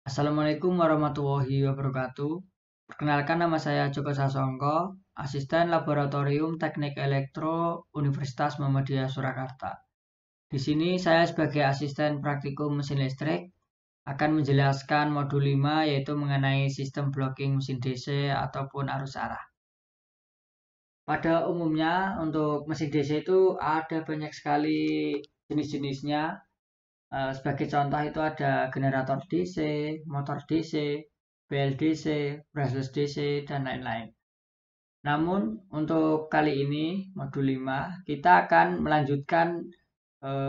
Assalamualaikum warahmatullahi wabarakatuh. Perkenalkan, nama saya Joko Sasongko, Asisten Laboratorium Teknik Elektro Universitas Muhammadiyah Surakarta. Di sini saya sebagai asisten praktikum mesin listrik akan menjelaskan modul 5 yaitu mengenai sistem blocking mesin DC ataupun arus arah. Pada umumnya untuk mesin DC itu ada banyak sekali jenis-jenisnya. Sebagai contoh itu ada generator DC, motor DC, BLDC, brushless DC, dan lain-lain. Namun untuk kali ini modul 5 kita akan melanjutkan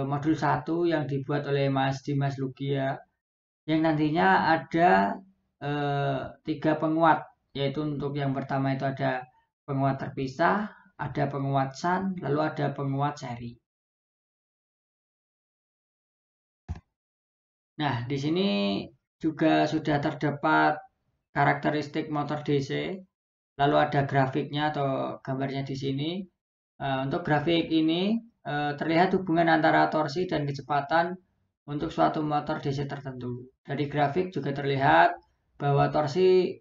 modul 1 yang dibuat oleh Mas Dimas Lugia yang nantinya ada 3 penguat, yaitu untuk yang pertama itu ada penguat terpisah, ada penguat shunt, lalu ada penguat seri. Nah, di sini juga sudah terdapat karakteristik motor DC, lalu ada grafiknya atau gambarnya di sini. Untuk grafik ini terlihat hubungan antara torsi dan kecepatan untuk suatu motor DC tertentu. Dari grafik juga terlihat bahwa torsi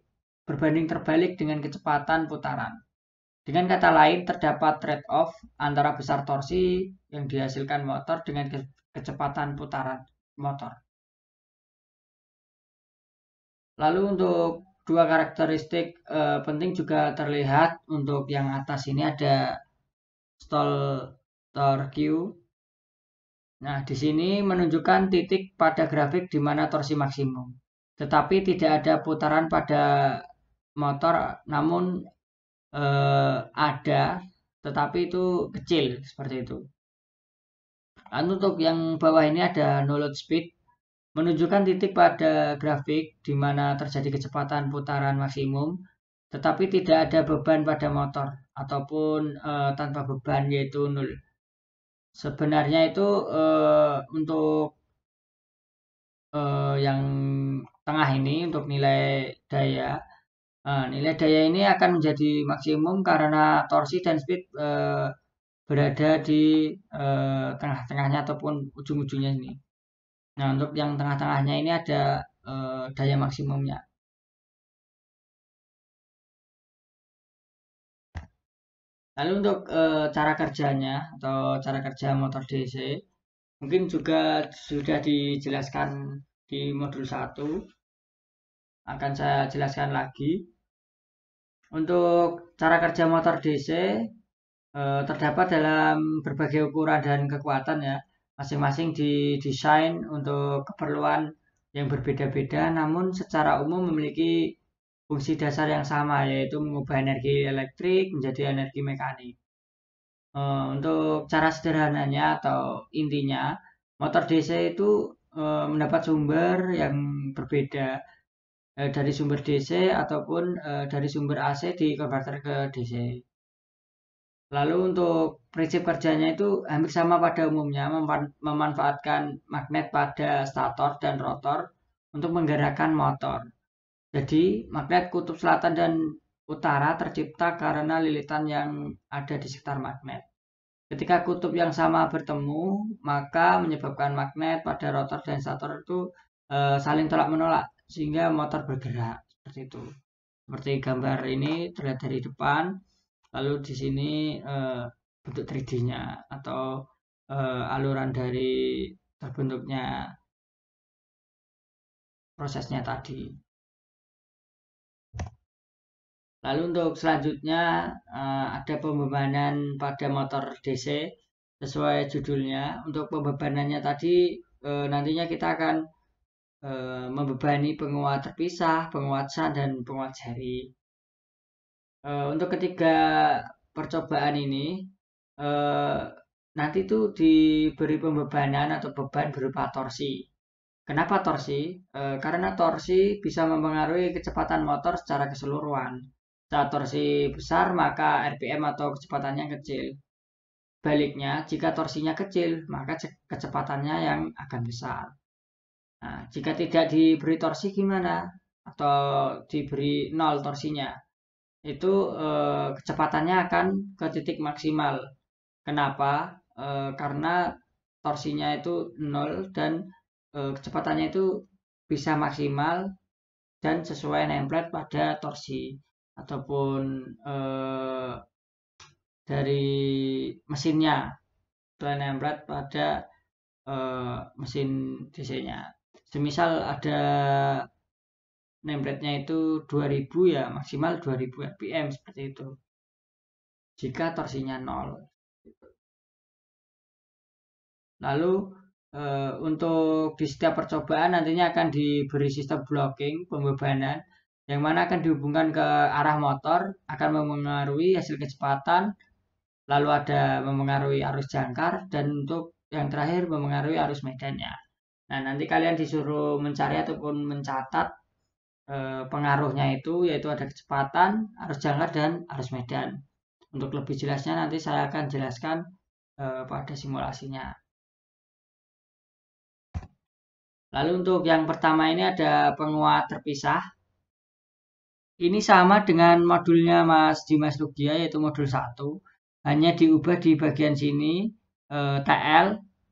berbanding terbalik dengan kecepatan putaran. Dengan kata lain, terdapat trade-off antara besar torsi yang dihasilkan motor dengan kecepatan putaran motor. Lalu untuk dua karakteristik penting juga terlihat. Untuk yang atas ini ada stall torque. Nah, di sini menunjukkan titik pada grafik di mana torsi maksimum. Tetapi tidak ada putaran pada motor, namun ada, tetapi itu kecil seperti itu. Lalu untuk yang bawah ini ada no load speed, menunjukkan titik pada grafik di mana terjadi kecepatan putaran maksimum, tetapi tidak ada beban pada motor ataupun tanpa beban yaitu nol. Sebenarnya itu untuk yang tengah ini untuk nilai daya. Nilai daya ini akan menjadi maksimum karena torsi dan speed berada di tengah-tengahnya ataupun ujung-ujungnya ini. Nah, untuk yang tengah-tengahnya ini ada daya maksimumnya. Lalu untuk cara kerjanya atau cara kerja motor DC mungkin juga sudah dijelaskan di modul 1. Akan saya jelaskan lagi. Untuk cara kerja motor DC terdapat dalam berbagai ukuran dan kekuatan ya. Masing-masing didesain untuk keperluan yang berbeda-beda namun secara umum memiliki fungsi dasar yang sama, yaitu mengubah energi elektrik menjadi energi mekanik. Untuk cara sederhananya atau intinya, motor DC itu mendapat sumber yang berbeda dari sumber DC ataupun dari sumber AC dikonverter ke DC. Lalu untuk prinsip kerjanya itu hampir sama pada umumnya, memanfaatkan magnet pada stator dan rotor untuk menggerakkan motor. Jadi, magnet kutub selatan dan utara tercipta karena lilitan yang ada di sekitar magnet. Ketika kutub yang sama bertemu, maka menyebabkan magnet pada rotor dan stator itu saling tolak-menolak sehingga motor bergerak seperti itu. Seperti gambar ini terlihat dari depan, lalu di sini bentuk 3D-nya atau aluran dari terbentuknya prosesnya tadi. Lalu untuk selanjutnya ada pembebanan pada motor DC sesuai judulnya. Untuk pembebanannya tadi nantinya kita akan membebani penguat terpisah, penguat shunt, dan penguat seri. Untuk ketiga percobaan ini eh, nanti tuh diberi pembebanan atau beban berupa torsi. Kenapa torsi? Karena torsi bisa mempengaruhi kecepatan motor secara keseluruhan. Saat torsi besar, maka RPM atau kecepatannya kecil. Baliknya, jika torsinya kecil, maka kecepatannya yang akan besar. Nah, jika tidak diberi torsi gimana? Atau diberi nol torsinya, itu kecepatannya akan ke titik maksimal. Kenapa? Karena torsinya itu nol dan kecepatannya itu bisa maksimal dan sesuai template pada torsi ataupun dari mesinnya sesuai template pada mesin DC-nya. Semisal ada template-nya itu 2000 ya maksimal 2000 rpm seperti itu. Jika torsinya 0. Lalu untuk di setiap percobaan nantinya akan diberi sistem blocking pembebanan yang mana akan dihubungkan ke arah motor, akan memengaruhi hasil kecepatan, lalu ada memengaruhi arus jangkar, dan untuk yang terakhir memengaruhi arus medannya. Nah, nanti kalian disuruh mencari ataupun mencatat pengaruhnya itu, yaitu ada kecepatan, arus jangkar, dan arus medan. Untuk lebih jelasnya nanti saya akan jelaskan pada simulasinya. Lalu untuk yang pertama ini ada penguat terpisah. Ini sama dengan modulnya Mas Dimas Lugia yaitu modul 1. Hanya diubah di bagian sini TL.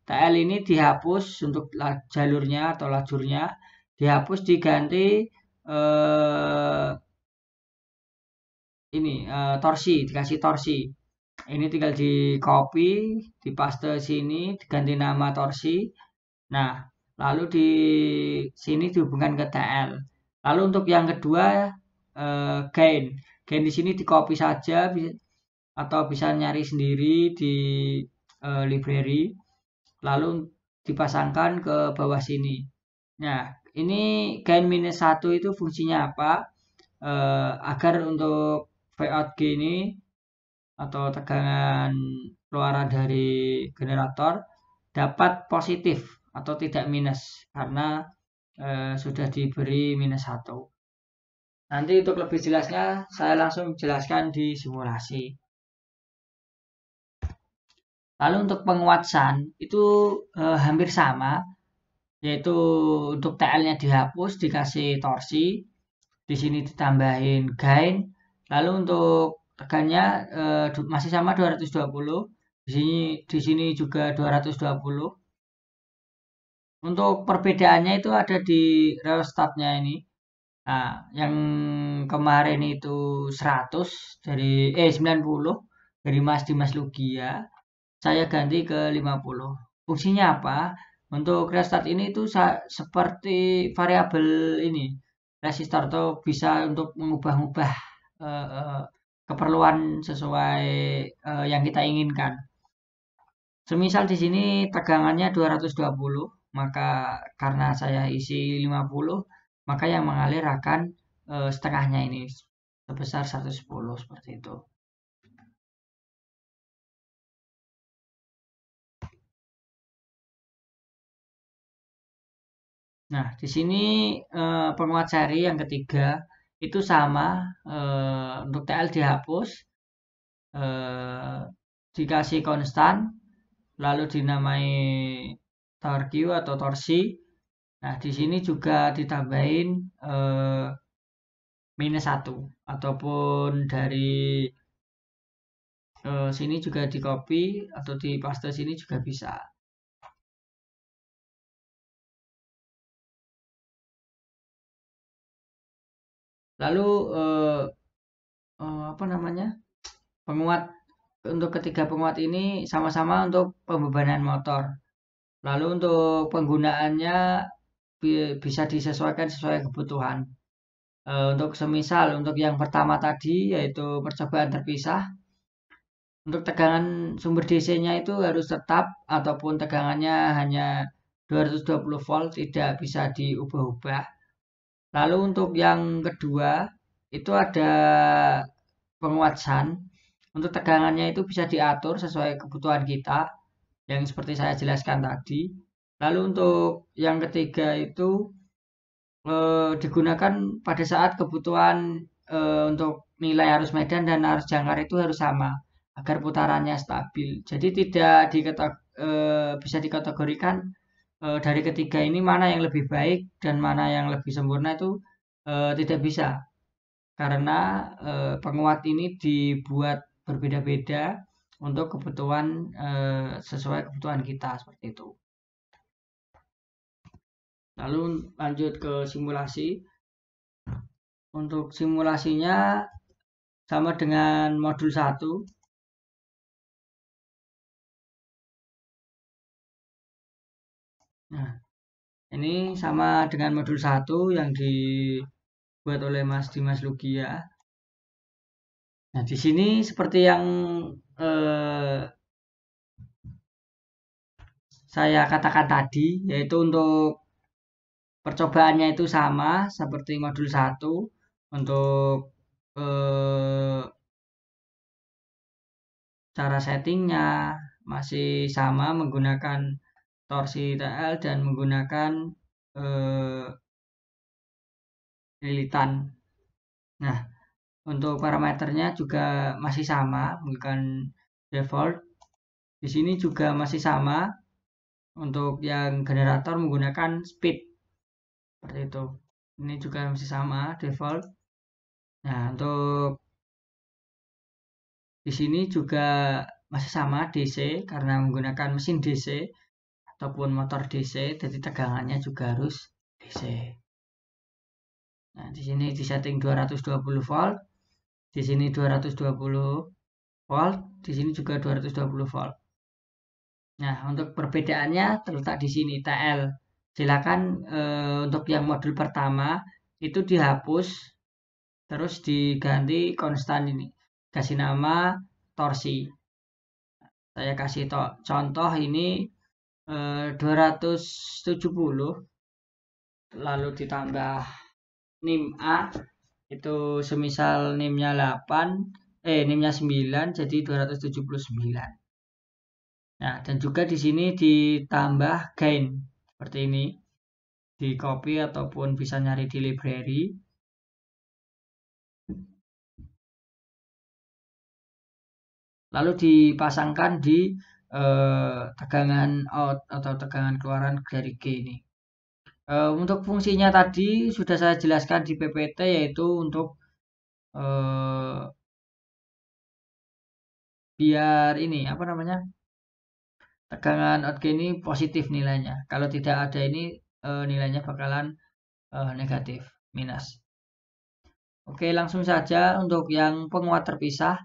TL ini dihapus untuk jalurnya atau lajurnya. Dihapus diganti ini torsi, dikasih torsi. Ini tinggal di copy, dipaste sini, diganti nama torsi. Nah, lalu di sini dihubungkan ke TL. Lalu untuk yang kedua gain. Gain di sini di copy saja atau bisa nyari sendiri di library. Lalu dipasangkan ke bawah sini. Nah, ini gain -1 itu fungsinya apa? Agar untuk Vout G ini atau tegangan keluaran dari generator dapat positif atau tidak minus karena sudah diberi -1. Nanti untuk lebih jelasnya saya langsung jelaskan di simulasi. Lalu untuk penguatan itu hampir sama, yaitu untuk TL-nya dihapus dikasih torsi, di sini ditambahin gain, lalu untuk tegannya masih sama 220, di sini juga 220. Untuk perbedaannya itu ada di rheostatnya ini. Nah, yang kemarin itu 100 dari 90 dari Mas Dimas Lugia, saya ganti ke 50. Fungsinya apa? Untuk rheostat ini itu seperti variabel ini resistor atau bisa untuk mengubah-ubah keperluan sesuai yang kita inginkan. Semisal di sini tegangannya 220, maka karena saya isi 50, maka yang mengalir akan setengahnya ini sebesar 110 seperti itu. Nah, di sini penguat seri yang ketiga itu sama untuk TL dihapus, dikasih konstan, lalu dinamai torque atau torsi. Nah, di sini juga ditambahin -1 ataupun dari sini juga di copy atau di paste sini juga bisa. Lalu apa namanya? Penguat untuk ketiga penguat ini sama-sama untuk pembebanan motor. Lalu untuk penggunaannya bisa disesuaikan sesuai kebutuhan. Untuk semisal untuk yang pertama tadi yaitu percobaan terpisah, untuk tegangan sumber DC-nya itu harus tetap ataupun tegangannya hanya 220 volt, tidak bisa diubah-ubah. Lalu untuk yang kedua itu ada penguat shunt. Untuk tegangannya itu bisa diatur sesuai kebutuhan kita yang seperti saya jelaskan tadi. Lalu untuk yang ketiga itu digunakan pada saat kebutuhan untuk nilai arus medan dan arus jangkar itu harus sama agar putarannya stabil. Jadi tidak bisa dikategorikan dari ketiga ini mana yang lebih baik dan mana yang lebih sempurna itu tidak bisa karena penguat ini dibuat berbeda-beda untuk kebutuhan sesuai kebutuhan kita seperti itu. Lalu lanjut ke simulasi. Untuk simulasinya sama dengan modul 1. Nah, ini sama dengan modul 1 yang dibuat oleh Mas Dimas Lugia. Nah, di sini seperti yang saya katakan tadi, yaitu untuk percobaannya itu sama seperti modul 1. Untuk eh, cara settingnya masih sama menggunakan torsi TL dan menggunakan eh, lilitan. Nah, untuk parameternya juga masih sama menggunakan default. Di sini juga masih sama untuk yang generator menggunakan speed seperti itu. Ini juga masih sama default. Nah, untuk di sini juga masih sama DC karena menggunakan mesin DC ataupun motor DC, jadi tegangannya juga harus DC. Nah, di sini disetting 220 volt, di sini 220 volt, di sini juga 220 volt. Nah, untuk perbedaannya terletak di sini TL. Silakan untuk yang modul pertama itu dihapus, terus diganti konstan ini. Kasih nama torsi. Saya kasih contoh ini 270 lalu ditambah NIM A itu semisal NIM-nya 8 NIM-nya 9 jadi 279. Nah, dan juga di sini ditambah gain seperti ini. Di copy ataupun bisa nyari di library. Lalu dipasangkan di tegangan out atau tegangan keluaran dari G ini. Untuk fungsinya tadi sudah saya jelaskan di PPT, yaitu untuk biar ini apa namanya, tegangan out G ini positif nilainya. Kalau tidak ada ini nilainya bakalan negatif, minus. Oke, langsung saja untuk yang penguat terpisah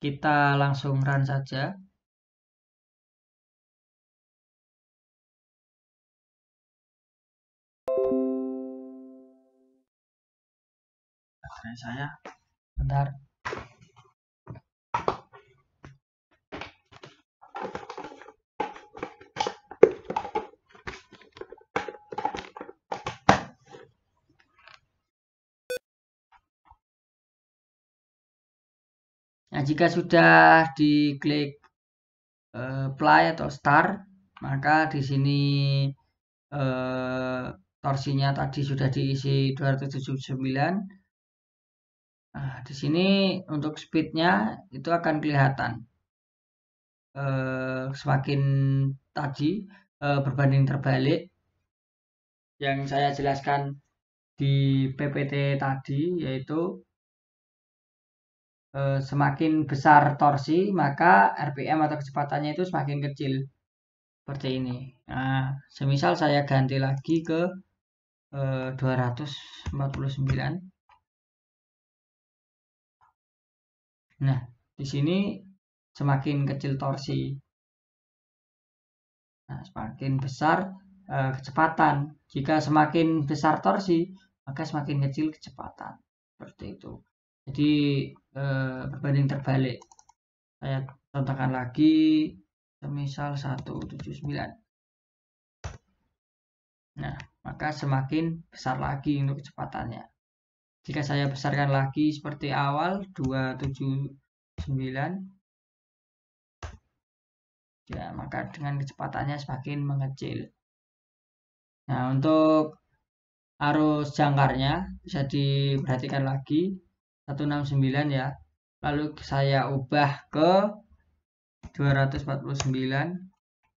kita langsung run saja. Saya bentar. Nah, jika sudah diklik play atau start, maka di sini torsinya tadi sudah diisi 279. Nah, di sini untuk speednya itu akan kelihatan semakin tadi berbanding terbalik yang saya jelaskan di PPT tadi, yaitu semakin besar torsi maka RPM atau kecepatannya itu semakin kecil seperti ini. Nah, semisal saya ganti lagi ke 249. Nah, di sini semakin kecil torsi. Nah, semakin besar kecepatan. Jika semakin besar torsi, maka semakin kecil kecepatan. Seperti itu. Jadi berbanding terbalik. Saya contohkan lagi, semisal 179. Nah, maka semakin besar lagi untuk kecepatannya. Jika saya besarkan lagi seperti awal 279, ya maka dengan kecepatannya semakin mengecil. Nah, untuk arus jangkarnya bisa diperhatikan lagi 169 ya. Lalu saya ubah ke 249.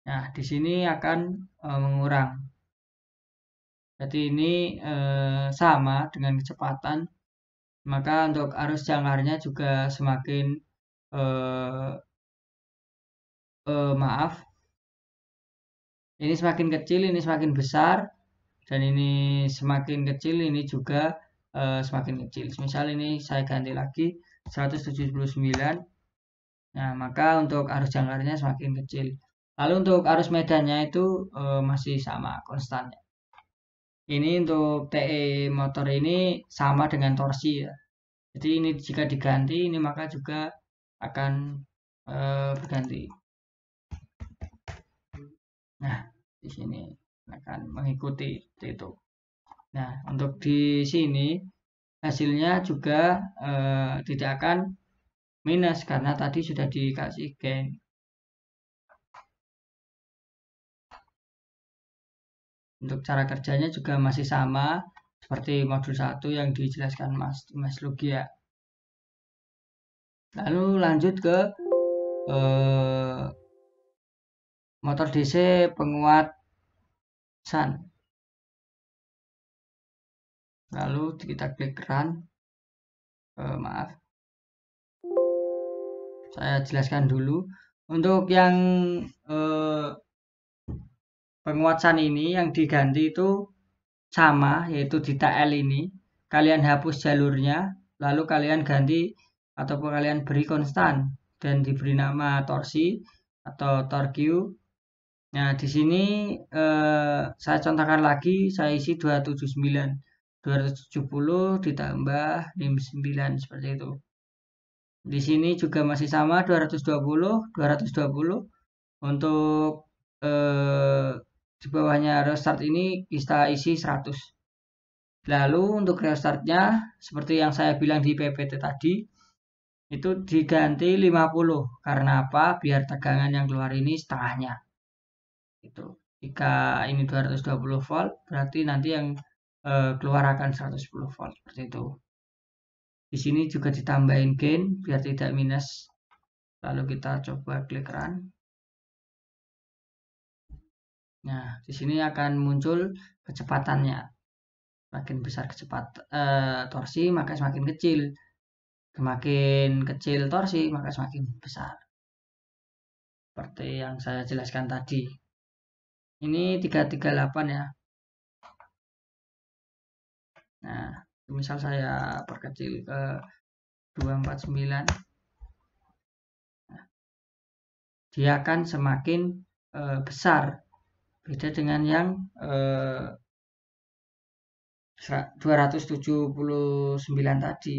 Nah, di sini akan mengurang. Jadi ini sama dengan kecepatan, maka untuk arus jangkarnya juga semakin maaf, ini semakin kecil, ini semakin besar, dan ini semakin kecil, ini juga semakin kecil. Misal ini saya ganti lagi 179. Nah, maka untuk arus jangkarnya semakin kecil. Lalu untuk arus medannya itu masih sama konstannya. Ini untuk TE motor ini sama dengan torsi ya. Jadi ini jika diganti, ini maka juga akan berganti. Nah, di sini akan mengikuti itu. Nah, untuk di sini hasilnya juga tidak akan minus karena tadi sudah dikasih gain. Untuk cara kerjanya juga masih sama seperti modul 1 yang dijelaskan Mas Lugia. Lalu lanjut ke motor DC penguat SAN. Lalu kita klik run. Maaf, saya jelaskan dulu. Untuk yang penguat SAN ini yang diganti itu sama, yaitu di TL ini. Kalian hapus jalurnya, lalu kalian ganti ataupun kalian beri konstan dan diberi nama torsi atau torque. Nah, di sini saya contohkan lagi, saya isi 279, 270 ditambah 59 seperti itu. Di sini juga masih sama 220, 220. Untuk di bawahnya restart ini kita isi 100. Lalu untuk restartnya seperti yang saya bilang di PPT tadi itu diganti 50. Karena apa? Biar tegangan yang keluar ini setengahnya. Itu. Jika ini 220 volt, berarti nanti yang keluar akan 110 volt seperti itu. Di sini juga ditambahin gain biar tidak minus. Lalu kita coba klik run. Nah, di sini akan muncul kecepatannya. Semakin besar kecepatan torsi, maka semakin kecil. Semakin kecil torsi, maka semakin besar. Seperti yang saya jelaskan tadi. Ini 338 ya. Nah, misal saya perkecil ke 249. Nah, dia akan semakin besar. Beda dengan yang 279 tadi.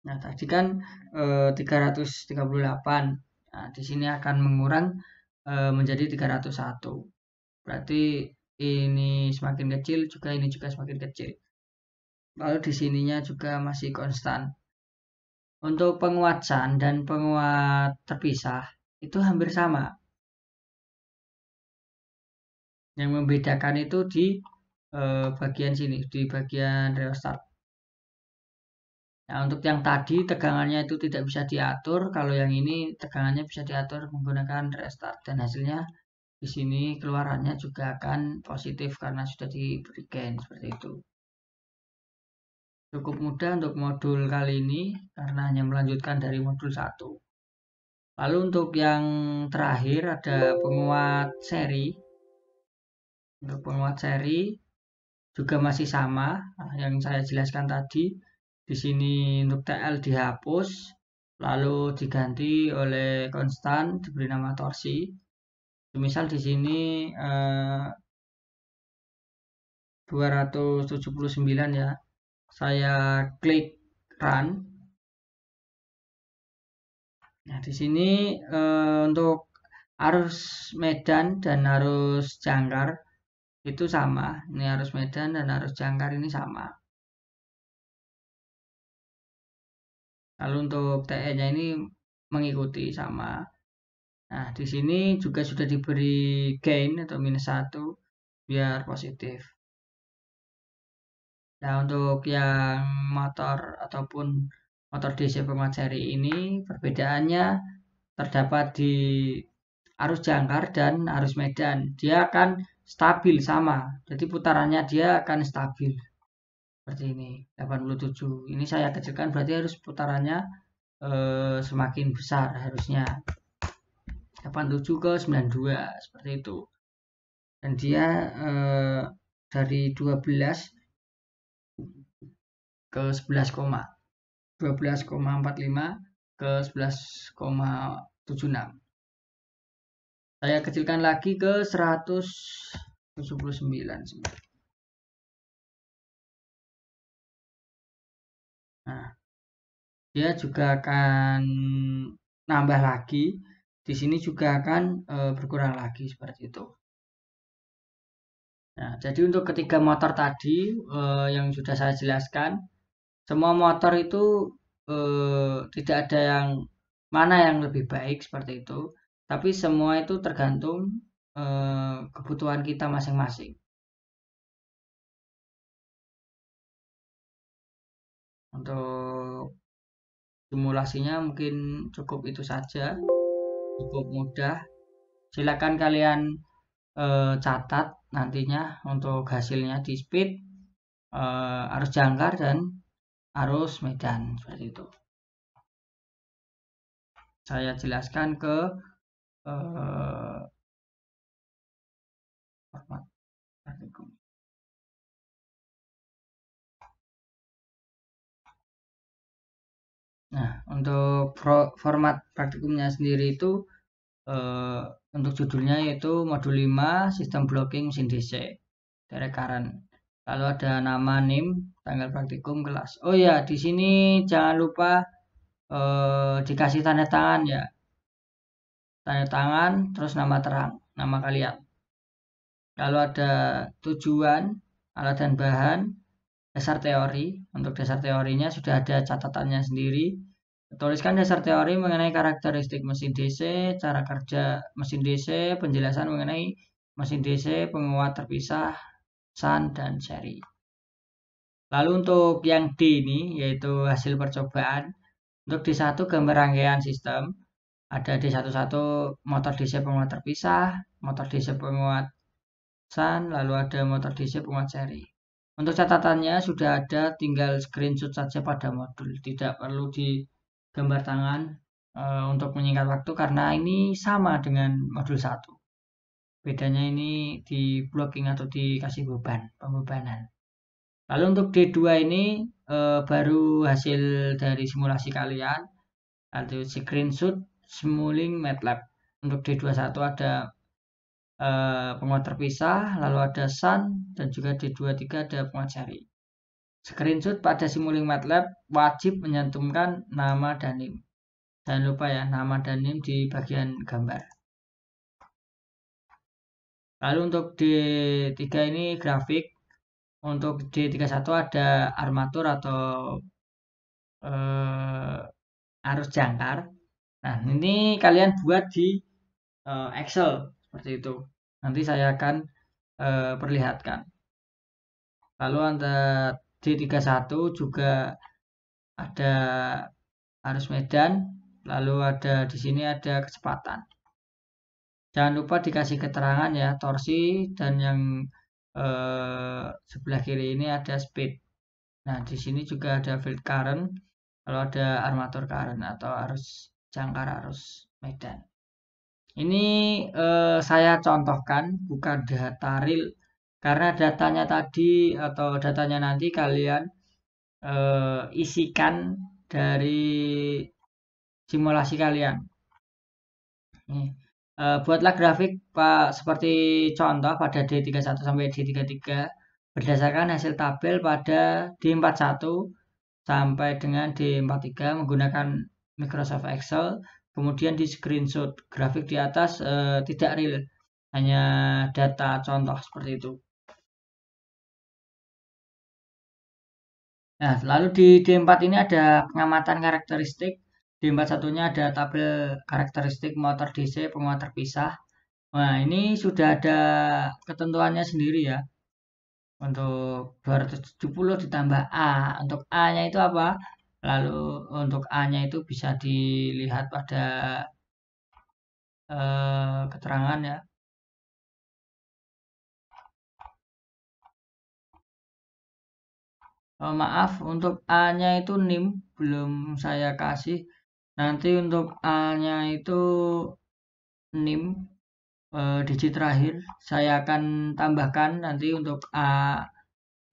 Nah, tadi kan 338. Nah, di sini akan mengurang menjadi 301. Berarti ini semakin kecil, juga ini juga semakin kecil. Lalu di sininya juga masih konstan. Untuk penguat SAN dan penguat terpisah itu hampir sama. Yang membedakan itu di bagian sini, di bagian rheostat. Nah, untuk yang tadi tegangannya itu tidak bisa diatur, kalau yang ini tegangannya bisa diatur menggunakan restart dan hasilnya di sini keluarannya juga akan positif karena sudah diberi gain seperti itu. Cukup mudah untuk modul kali ini karena hanya melanjutkan dari modul 1. Lalu untuk yang terakhir ada penguat seri. Untuk penguat seri juga masih sama yang saya jelaskan tadi. Di sini untuk TL dihapus, lalu diganti oleh konstan diberi nama torsi. Misal di sini 279 ya. Saya klik run. Nah, di sini untuk arus medan dan arus jangkar itu sama. Ini arus medan dan arus jangkar ini sama. Lalu untuk TE-nya ini mengikuti sama. Nah, di sini juga sudah diberi gain atau minus 1 biar positif. Nah, untuk yang motor ataupun motor DC penguat seri ini perbedaannya terdapat di arus jangkar dan arus medan. Dia akan stabil sama. Jadi putarannya dia akan stabil. Seperti ini, 87. Ini saya kecilkan berarti harus putarannya semakin besar harusnya 87 ke 92 seperti itu. Dan dia dari 12 ke 12,45 ke 11,76. Saya kecilkan lagi ke 179. Nah, dia juga akan nambah lagi. Di sini juga akan berkurang lagi seperti itu. Nah, jadi untuk ketiga motor tadi yang sudah saya jelaskan, semua motor itu tidak ada yang mana yang lebih baik seperti itu, tapi semua itu tergantung kebutuhan kita masing-masing. Untuk simulasinya mungkin cukup itu saja, cukup mudah. Silakan kalian catat nantinya untuk hasilnya di speed, arus jangkar dan arus medan seperti itu. Saya jelaskan ke format praktikum. Nah, untuk format praktikumnya sendiri itu eh, untuk judulnya yaitu modul 5 sistem blocking mesin DC direct current. Lalu ada nama NIM, tanggal praktikum, kelas. Oh ya, di sini jangan lupa dikasih tanda tangan ya. Tanda tangan terus nama terang, nama kalian. Lalu ada tujuan, alat dan bahan, dasar teori. Untuk dasar teorinya sudah ada catatannya sendiri. Tuliskan dasar teori mengenai karakteristik mesin DC, cara kerja mesin DC, penjelasan mengenai mesin DC, penguat terpisah, shunt, dan seri. Lalu untuk yang D ini, yaitu hasil percobaan. Untuk D1 gambar rangkaian sistem. Ada D11 motor DC penguat terpisah, motor DC penguat shunt, lalu ada motor DC penguat seri. Untuk catatannya sudah ada, tinggal screenshot saja pada modul. Tidak perlu di gambar tangan untuk menyingkat waktu karena ini sama dengan modul 1. Bedanya ini di blocking atau dikasih beban, pembebanan. Lalu untuk D2 ini baru hasil dari simulasi kalian. Lalu screenshot Simulink MATLAB. Untuk D21 ada penguat terpisah, lalu ada shunt, dan juga D23 ada penguat seri. Screenshot pada Simulink MATLAB wajib menyantumkan nama dan NIM. Jangan lupa ya, nama dan NIM di bagian gambar. Lalu untuk D3 ini grafik. Untuk D31 ada armatur atau arus jangkar. Nah, ini kalian buat di Excel seperti itu. Nanti saya akan perlihatkan. Lalu untuk D31 juga ada arus medan, lalu ada di sini ada kecepatan. Jangan lupa dikasih keterangan ya, torsi, dan yang sebelah kiri ini ada speed. Nah, di sini juga ada field current, kalau ada armatur current atau arus jangkar arus medan. Ini saya contohkan bukan data real karena datanya tadi atau datanya nanti kalian isikan dari simulasi kalian. Nih, buatlah grafik Pak seperti contoh pada D31 sampai D33 berdasarkan hasil tabel pada D41 sampai dengan D43 menggunakan Microsoft Excel. Kemudian di screenshot grafik di atas tidak real, hanya data contoh seperti itu. Nah, lalu di D4 ini ada pengamatan karakteristik. D41 nya ada tabel karakteristik motor DC penguat terpisah. Nah, ini sudah ada ketentuannya sendiri ya. Untuk 270 ditambah A. Untuk A-nya itu apa? Lalu untuk A-nya itu bisa dilihat pada keterangan ya. Maaf, untuk A-nya itu NIM belum saya kasih. Nanti untuk A-nya itu NIM, digit terakhir. Saya akan tambahkan nanti untuk A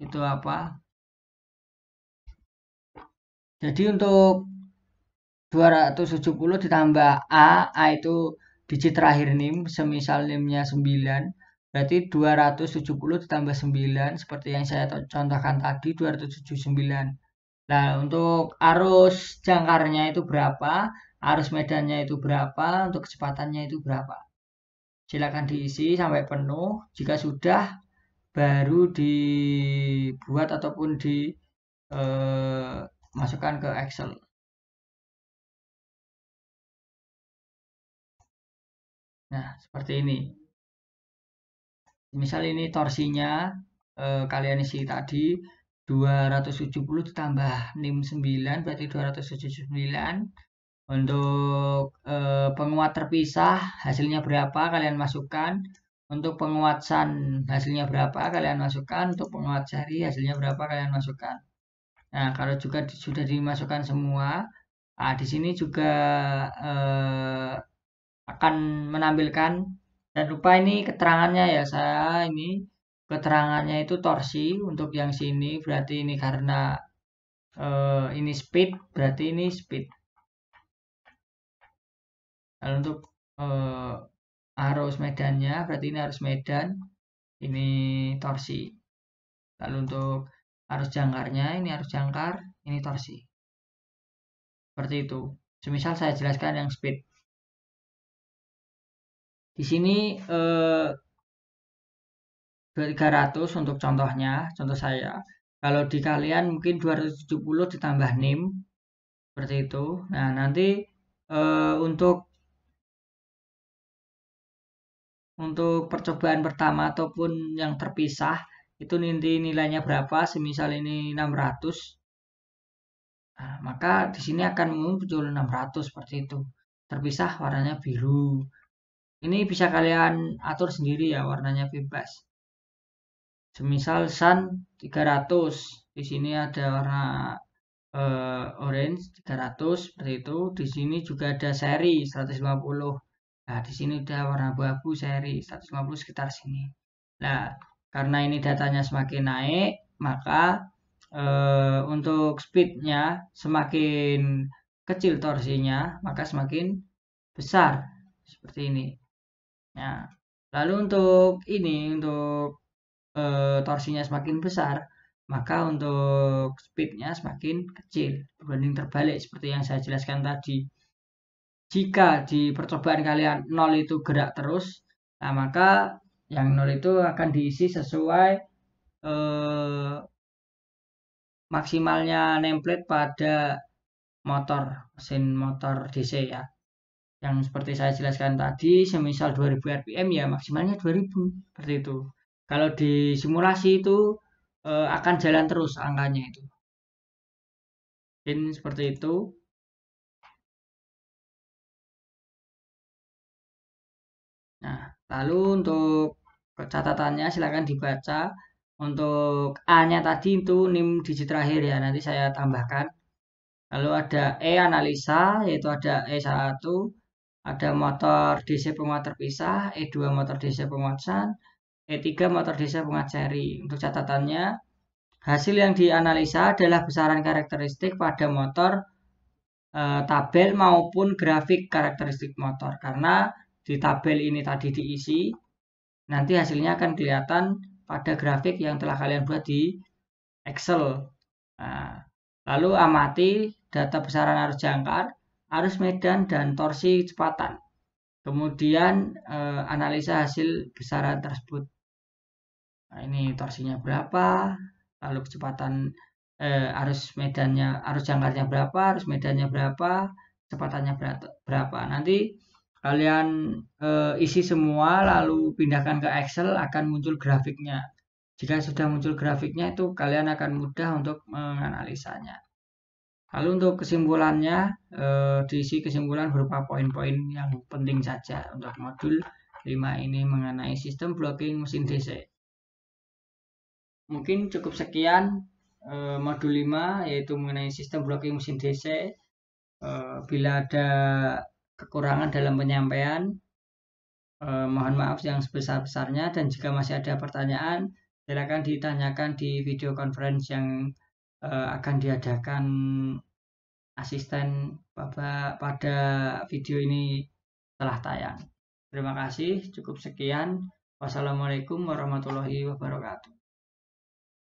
itu apa. Jadi untuk 270 ditambah A itu digit terakhir NIM, semisal NIM-nya 9, berarti 270 ditambah 9, seperti yang saya contohkan tadi, 279. Nah, untuk arus jangkarnya itu berapa, arus medannya itu berapa, untuk kecepatannya itu berapa. Silakan diisi sampai penuh. Jika sudah, baru dibuat ataupun dimasukkan ke Excel. Nah, seperti ini. Misal ini torsinya, kalian isi tadi 270 ditambah NIM 9 berarti 279. Untuk penguat terpisah hasilnya berapa kalian masukkan. Untuk penguat SAN hasilnya berapa kalian masukkan. Untuk penguat seri hasilnya berapa kalian masukkan. Nah, kalau juga sudah dimasukkan semua, nah di sini juga akan menampilkan, dan lupa ini keterangannya ya, saya ini keterangannya itu torsi. Untuk yang sini berarti ini karena ini speed, berarti ini speed. Lalu untuk arus medannya berarti ini arus medan, ini torsi. Lalu untuk arus jangkarnya ini arus jangkar, ini torsi. Seperti itu. Semisal saya jelaskan yang speed. Di sini 300 untuk contohnya, contoh saya. Kalau di kalian mungkin 270 ditambah NIM, seperti itu. Nah, nanti untuk percobaan pertama ataupun yang terpisah, itu nanti nilainya berapa, semisal ini 600. Nah, maka di sini akan muncul 600 seperti itu. Terpisah warnanya biru. Ini bisa kalian atur sendiri ya, warnanya bebas. Semisal Sun 300, di sini ada warna orange 300 seperti itu. Di sini juga ada seri 150. Nah, di sini udah warna abu-abu seri 150 sekitar sini. Nah, karena ini datanya semakin naik, maka untuk speednya semakin kecil torsinya, maka semakin besar seperti ini. Nah, lalu untuk ini, untuk torsinya semakin besar, maka untuk speednya semakin kecil berbanding terbalik seperti yang saya jelaskan tadi. Jika di percobaan kalian 0 itu gerak terus, nah maka yang 0 itu akan diisi sesuai maksimalnya nameplate pada motor, mesin motor DC ya. Yang seperti saya jelaskan tadi, semisal 2000 rpm ya maksimalnya 2000, seperti itu. Kalau di simulasi itu akan jalan terus angkanya itu. Mungkin seperti itu. Nah, lalu untuk catatannya silakan dibaca. Untuk A-nya tadi itu NIM digit terakhir ya, nanti saya tambahkan. Lalu ada E analisa, yaitu ada E1, ada motor DC penguat terpisah, E2 motor DC penguatan, E3 motor DC penguat seri. Untuk catatannya, hasil yang dianalisa adalah besaran karakteristik pada motor, tabel maupun grafik karakteristik motor. Karena di tabel ini tadi diisi, nanti hasilnya akan kelihatan pada grafik yang telah kalian buat di Excel. Nah, lalu amati data besaran arus jangkar, arus medan, dan torsi kecepatan. Kemudian analisa hasil besaran tersebut. Nah, ini torsinya berapa, lalu kecepatan arus medannya, arus jangkarnya berapa, arus medannya berapa, kecepatannya berapa. Nanti kalian isi semua lalu pindahkan ke Excel, akan muncul grafiknya. Jika sudah muncul grafiknya itu kalian akan mudah untuk menganalisanya. Lalu untuk kesimpulannya, diisi kesimpulan berupa poin-poin yang penting saja untuk modul 5 ini mengenai sistem blocking mesin DC. Mungkin cukup sekian modul 5 yaitu mengenai sistem blocking mesin DC. Bila ada kekurangan dalam penyampaian, mohon maaf yang sebesar-besarnya, dan jika masih ada pertanyaan, silakan ditanyakan di video conference yang akan diadakan asisten Bapak pada video ini telah tayang. Terima kasih, cukup sekian. Wassalamualaikum warahmatullahi wabarakatuh.